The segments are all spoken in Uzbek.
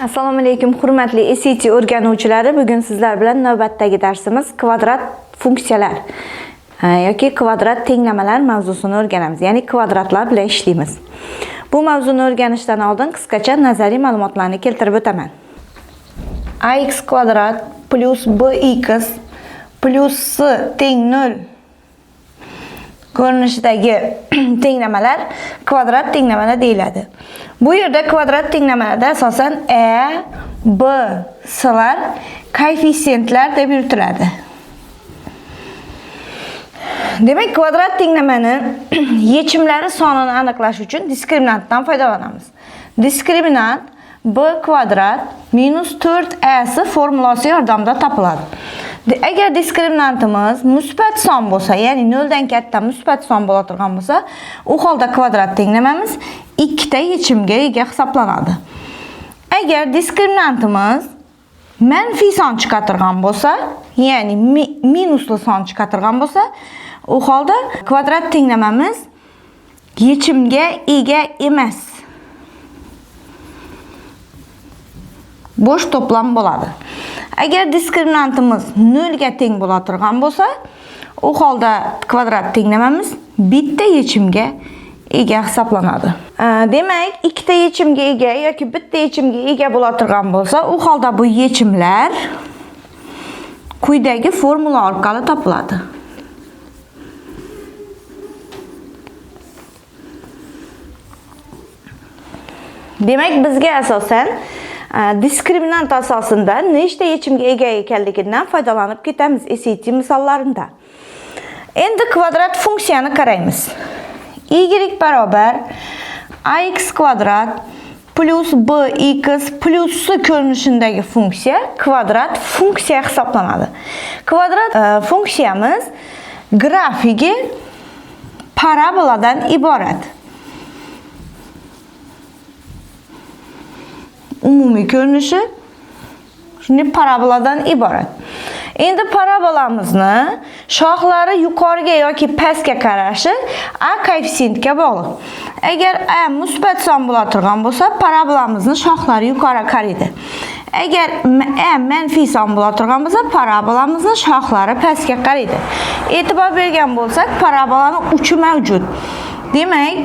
Assalomu alaykum, hurmatli SAT o'rganuvchilari. Bugun sizlar bilan navbatdagi darsimiz kvadrat funksiyalar yoki kvadrat tenglamalar mavzusini o'rganamiz. Ya'ni kvadratlar bilan ishlaymiz. Bu mavzuni o'rganishdan oldin qisqacha nazariy ma'lumotlarni keltirib o'taman. Ax kvadrat plus bx plus c teng 0 ko'rinishidagi tenglamalar kvadrat tenglamalar deyiladi. Bu yerda kvadrat tenglamalarda asosan b, c'lar koeffitsiyentlar deb yuritiladi. Demak, kvadrat tenglamani yechimlari sonini aniqlash uchun diskriminantdan foydalanamiz. Diskriminant b kvadrat minus 4ac formulasi yordamida topiladi. Agar diskriminantimiz musbat son bo'lsa, ya'ni 0 dan katta musbat son bo'la turgan bo'lsa, u holda kvadrat tenglamamiz ikkita yechimga ega hisoblanadi. Agar diskriminantimiz manfiy son chiqartirgan bo'lsa, ya'ni minusli son chiqartirgan bo'lsa, u holda kvadrat tenglamamiz yechimga ega emas. Bo'sh to'plam bo'ladi. Agar diskriminantimiz 0 ga teng bo'la turgan bo'lsa, u holda kvadrat tenglamamiz bitta yechimga ega hisoblanadi. Demak, ikkita yechimga ega yoki bitta yechimga ega bo'la turgan bo'lsa, u holda bu yechimlar quyidagi formula orqali topiladi. Demak, bizga asosan diskriminant asosida nechta yechimga ega ekanligidan foydalanib ketamiz SAT misollarida. Endi kvadrat funksiyani qaraymiz. Y barobar ax kvadrat plus bx plus c ko'rinishidagi funksiya kvadrat funksiya hisoblanadi. Kvadrat funksiyamiz grafigi paraboladan iborat. Umumiy ko'rinishi shunday paraboladan iborat. Endi parabolamizni shoxlari yuqoriga yoki pastga qarashi a koeffitsiyentga bog'liq. Agar a musbat son bo'la turgan bo'lsa, parabolamizni shoxlari yuqori qaraydi. Agar a manfiy son bo'la turgan bo'lsa, parabolamizni shoxlari pastga qaraydi. E'tibor bergan bo'lsak, parabolaning uchi mavjud. Demak,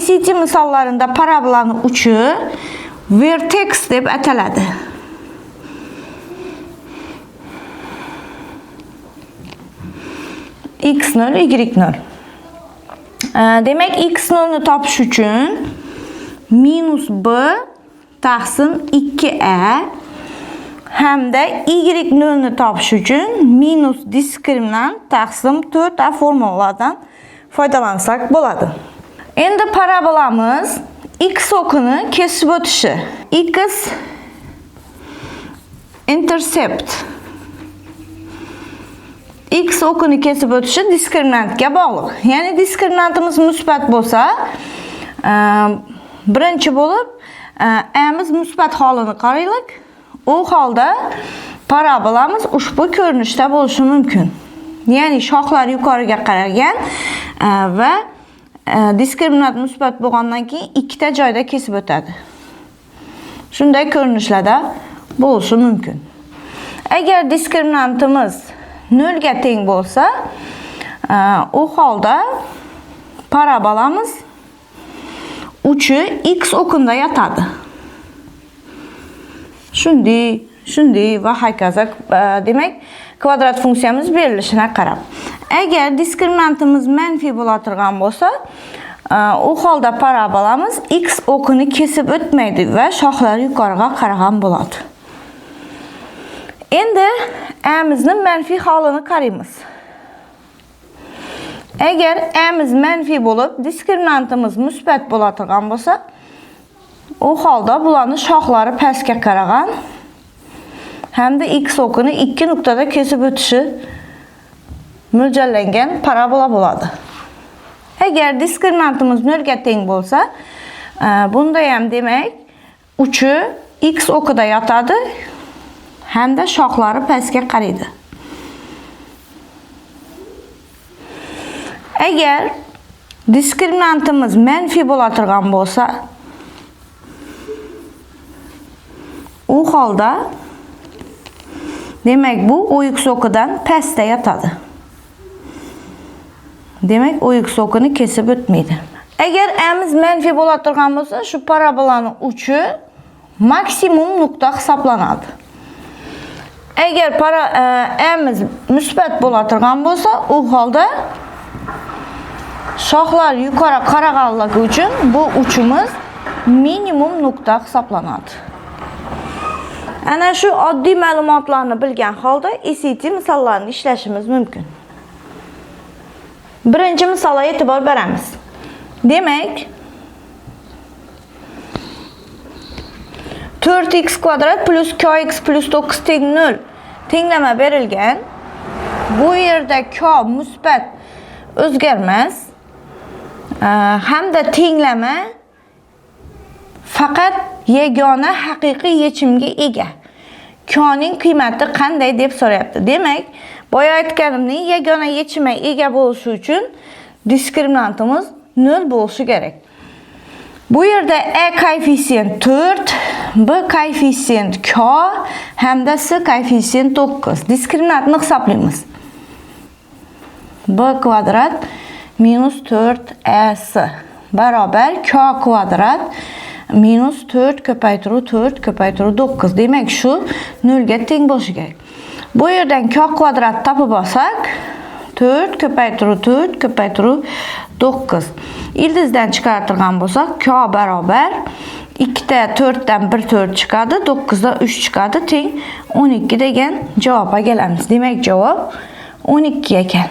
SAT misollarida parabolaning uchi vertex deb ataladi. X0, Y0. Demak, X0 ni topish uchun minus b taqsim 2a hamda Y0 ni topish uchun minus diskriminant taqsim 4a formulalardan foydalansak bo'ladi. Endi parabolamiz x o'qini kesib o'tishi. X intercept x o'qini kesib o'tishi diskriminantga bog'liq. Ya'ni diskriminantimiz musbat bo'lsa, birinchi bo'lib a'miz musbat holini qaraylik. U holda parabolamiz ushbu ko'rinishda bo'lishi mumkin. Ya'ni shoxlar yuqoriga qaragan va diskriminant musbat bo'lgandan keyin ikkita joyda kesib o'tadi. Shunday ko'rinishlarda bo'lishi mumkin. Agar diskriminantimiz 0 ga teng bo'lsa, u holda parabolamiz uchi x o'qinda yotadi. Shunday va hokazo. Demak, kvadrat funksiyamiz berilishini qarab. Agar diskriminantimiz manfiy bo'la turgan bo'lsa, u holda parabolamiz x o'qini kesib o'tmaydi va shoxlari yuqoriga qaragan bo'ladi. Endi a'mizni manfiy holini qaraymiz. Agar a'miz manfiy bo'lib, diskriminantimiz musbat bo'la turgan bo'lsa, u holda bularning shoxlari pastga qaragan hamda x o'qini ikki nuqtada kesib o'tishi mo'ljallangan parabola bo'ladi. Agar diskriminantimiz 0 ga teng bo'lsa, bunda ham demak uchi x o'qida yotadi hamda shoxlari pastga qaraydi. Agar diskriminantimiz manfiy bo'la turgan bo'lsa, u holda demak bu o'x o'qidan pastda yotadi. Demak, o'x o'qini kesib o'tmaydi. Agar amiz manfiy bo'la turgan bo'lsa, shu parabolaning uchi maksimum nuqta hisoblanadi. Agar amiz musbat bo'la turgan bo'lsa, u holda shoxlar yuqori qarag'anligi uchun bu uchimiz minimum nuqta hisoblanadi. Ana shu oddiy ma'lumotlarni bilgan holda SAT misollarini ishlashimiz mumkin. Birinchi misolga e'tibor beramiz. Demak, 4x kvadrat plus kx plus 9 teng 0 tenglama berilgan. Bu yerda k musbat o'zgarmas. Hamda tenglama faqat yagona haqiqiy yechimga ega. K ning qiymati qanday deb so'rayapti. Demak, boya aytganimning yagona yechimga ega bo'lishi uchun diskriminantimiz 0 bo'lishi kerak. Bu yerda A koeffitsient 4, B koeffitsient K hamda C koeffitsient 9. Diskriminantni hisoblaymiz. B kvadrat minus 4AC barobar K kvadrat minus 4 ko'paytiruv 4 ko'paytiruv 9. Demak, shu 0 ga teng bo'lishi kerak. Bu yerdan K kvadrat topib olsak, 4 ko'paytiruv 4 ko'paytiruv 9. Ildizdan chiqartirgan bo'lsak, K barobar 2 ta 4 dan 1 4 chiqadi, 9 dan 3 chiqadi, teng 12 degan javobga kelamiz. Demak, javob 12 ekan.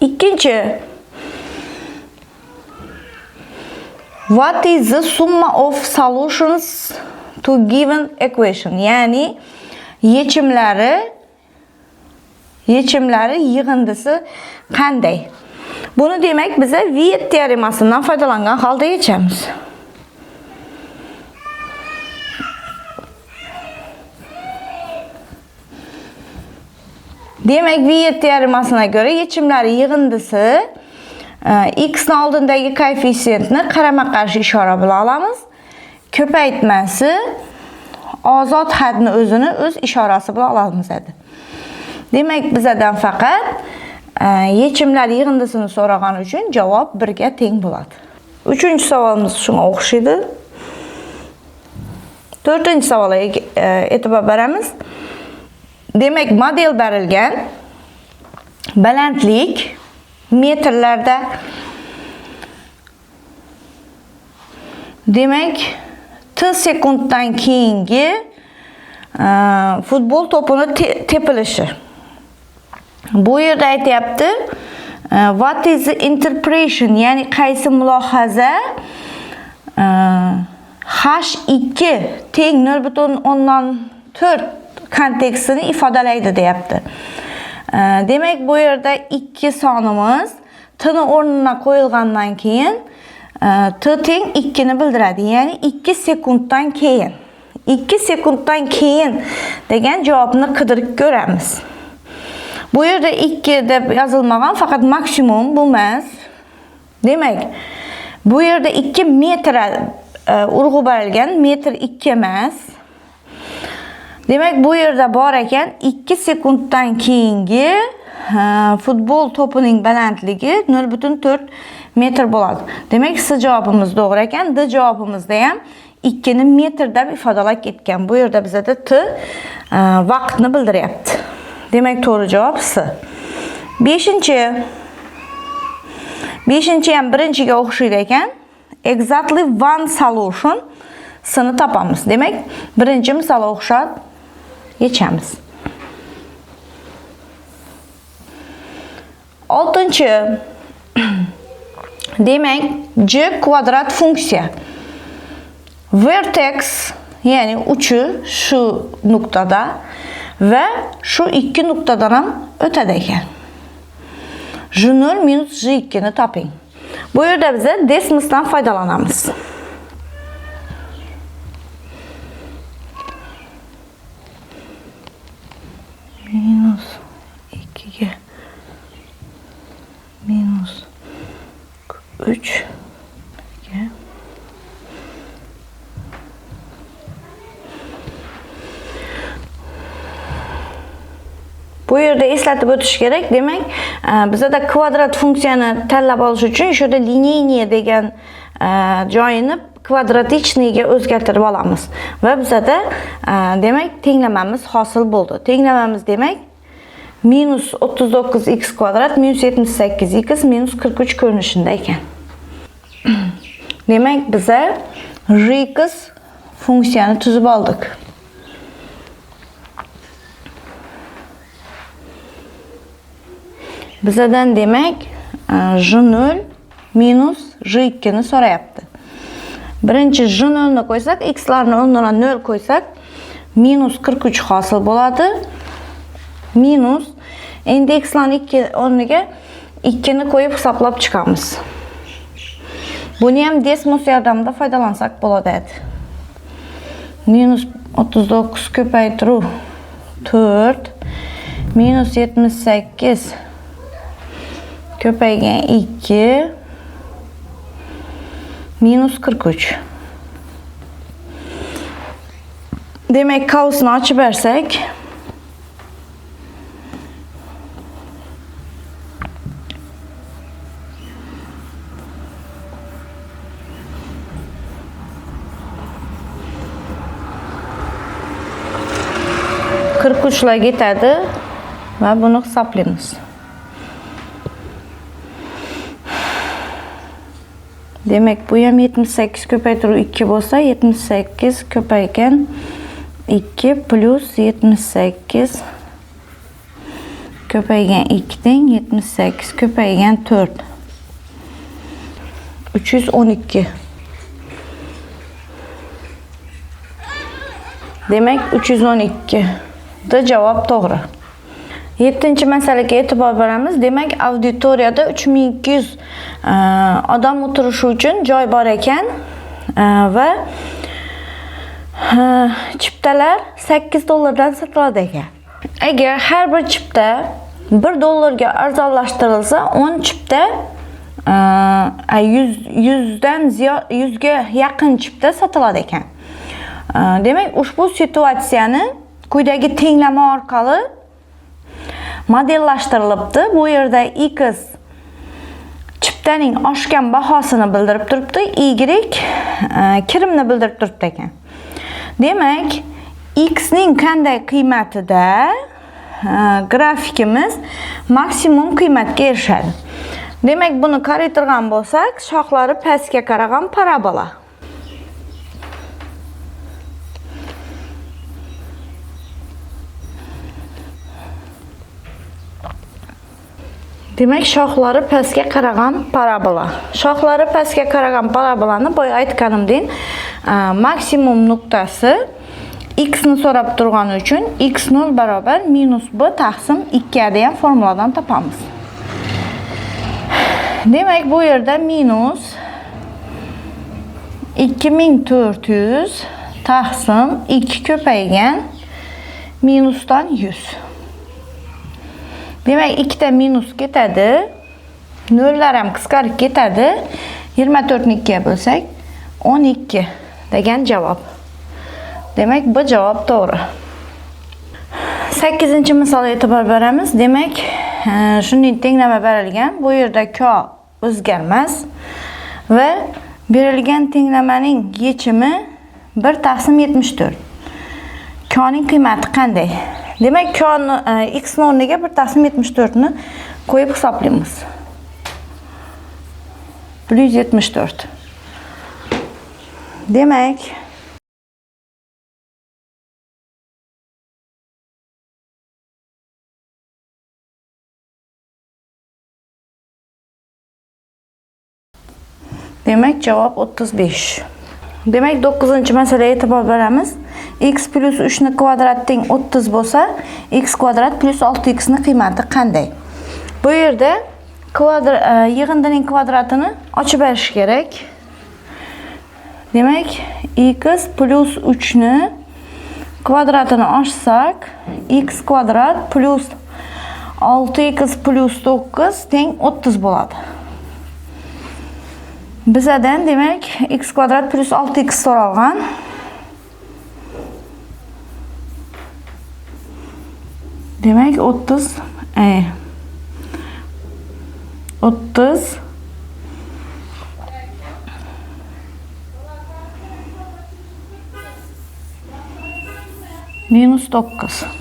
Ikkinchi, what is the sum of solutions to given equation? Ya'ni yechimlari yig'indisi qanday? Buni demak biz Viet teoremasidan foydalangan holda yechamiz. Demak, Viet teoremasına göre yechimlari yig'indisi x ning oldindagi koeffitsiyentni qarama-qarshi ishora bilan olamiz. Ko'paytmasi ozod hadni o'zini o'z ishorasi bilan olamiz edi. Demak, bizdan faqat yechimlar yig'indisini so'ragan uchun javob 1 ga teng bo'ladi. Uchinchi savolimiz shunga o'xshaydi. To'rtinchi savolga e'tibor beramiz. Demak, model berilgan, balandlik metrlarda. Demak, t sekunddan keyingi futbol to'pini tepilishi. Bu yerda aytayapti, what is the interpretation, ya'ni qaysi mulohaza h2 teng 0.4 kontekstini ifodalaydi deyapti. Demak, bu yerda 2 sonimiz t ni o'rnina qo'yilgandan keyin t teng 2 ni bildiradi. Ya'ni 2 sekunddan keyin. 2 sekunddan keyin degan javobni qidirib ko'ramiz. Bu yerda 2 deb yozilmagan, faqat maksimum bu emas. Demak, bu yerda 2 metr urg'u berilgan, metr 2 emas. Demak, bu yerda bor ekan 2 sekunddan keyingi futbol to'pining balandligi 0.4 metr bo'ladi. Demak, C javobimiz to'g'ri ekan. D javobimizda ham 2 ni metr deb ifodalab ketgan. Bu yerda bizda t vaqtni bildiryapti. Demak, to'g'ri javob C. Beshinchi ham birinchiga o'xshaydi ekan. Exactly one solution C'ni topamiz. Demak, birinchi misolga o'xshab yechamiz. Oltinchi, demak, j kvadrat funksiya. Vertex, ya'ni uchi shu nuqtada va shu ikki nuqtadan ham o'tadi ekan. J0 minus J2 ni toping. Bu yerda biz desmisdan foydalanamiz. Minus 2 ga minus 3 ga Bu yerda eslatib o'tish kerak. Demak, bizda kvadrat funksiyani tanlab olish uchun shunda lineyniya degan joyini kvadratichniga o'zgartirib olamiz. Va bizda demak tenglamamiz hosil bo'ldi. Tenglamamiz demak minus 39x kvadrat minus 78x minus 43 ko'rinishida ekan. Demak, biza rx funksiyani tuzib oldik. Bizadan demak j0 minus j2 ni so'rayapti. Birinchi j0 ni qo'ysak, x larni o'rniga 0 qo'ysak, minus 43 hosil bo'ladi. Minus endi x larni 2 o'rniga 2 ni qo'yib hisoblab chiqamiz. Buni ham desmos yordamida foydalansak bo'ladi. Minus 39 ko'paytiruv 4 minus 78 ko'paygan 2 minus 43. Demak, qavsni ochib bersak, lar ketadi va buni hisoblaymiz. Demak, bu ham 78 ko'paytiruv 2 bo'lsa, 78 ko'paygan 2 plus 78 ko'paygan 2 teng 78 ko'paygan 4. 312. Demak, 312. Da javob to'g'ri. 7-masalaga e'tibor beramiz. Demak, auditoriyada 3200 odam o'tirishi uchun joy bor ekan va chiptalar 8 dollardan sotiladi ekan. Agar har bir chipta 1 dollarga arzonlashtirilsa, 10 chipta 100 ga yaqin chipta sotiladi ekan. Demak, ushbu situatsiyani quyidagi tenglama orqali modellashtirilibdi. Bu yerda x chiptaning oshgan bahosini bildirib turibdi, y kirimni bildirib turibdi ekan. Demak, x ning qanday qiymatida grafikimiz maksimum qiymatga erishadi. Demak, buni qaraytirgan bo'lsak, shoxlari pastga qaragan parabola. Demak, shoxlari pastga qaragan parabola. Shoxlari pastga qaragan parabolani boya aytganimdek, maksimum nuqtasi x ni so'rab turgani uchun x0 barobar minus b taqsim 2 degan formuladan topamiz. Demak, bu yerda minus 2400 taqsim 2 ko'paygan minusdan 100. Demak, 2 ta minus ketadi. Nollar ham qisqarib ketadi. 24 ni 2 ga bo'lsak, 12 degan javob. Demak, bu javob to'g'ri. 8-misolga e'tibor beramiz. Demak, shunday tenglama berilgan. Bu yerda k o'zgarmas va berilgan tenglamaning yechimi 1 taqsim 74. K ning qiymati qanday? Demak, x o'rniga 1 taqsim 74 ni qo'yib hisoblaymiz. Plus 74. Demak, javob 35. Demak, 9-masalaga e'tibor beramiz. X plus 3 ni kvadrat teng 30 bo'lsa, x kvadrat plus 6x ni qiymati qanday? Bu yerda yig'indining kvadratini ochib berish kerak. Demak, x plus 3 ni kvadratini ochsak, x kvadrat plus 6x plus 9 teng 30 bo'ladi. Bizadan demak, x kvadrat plus 6x so'ralgan. Demek 30 30 minus 9.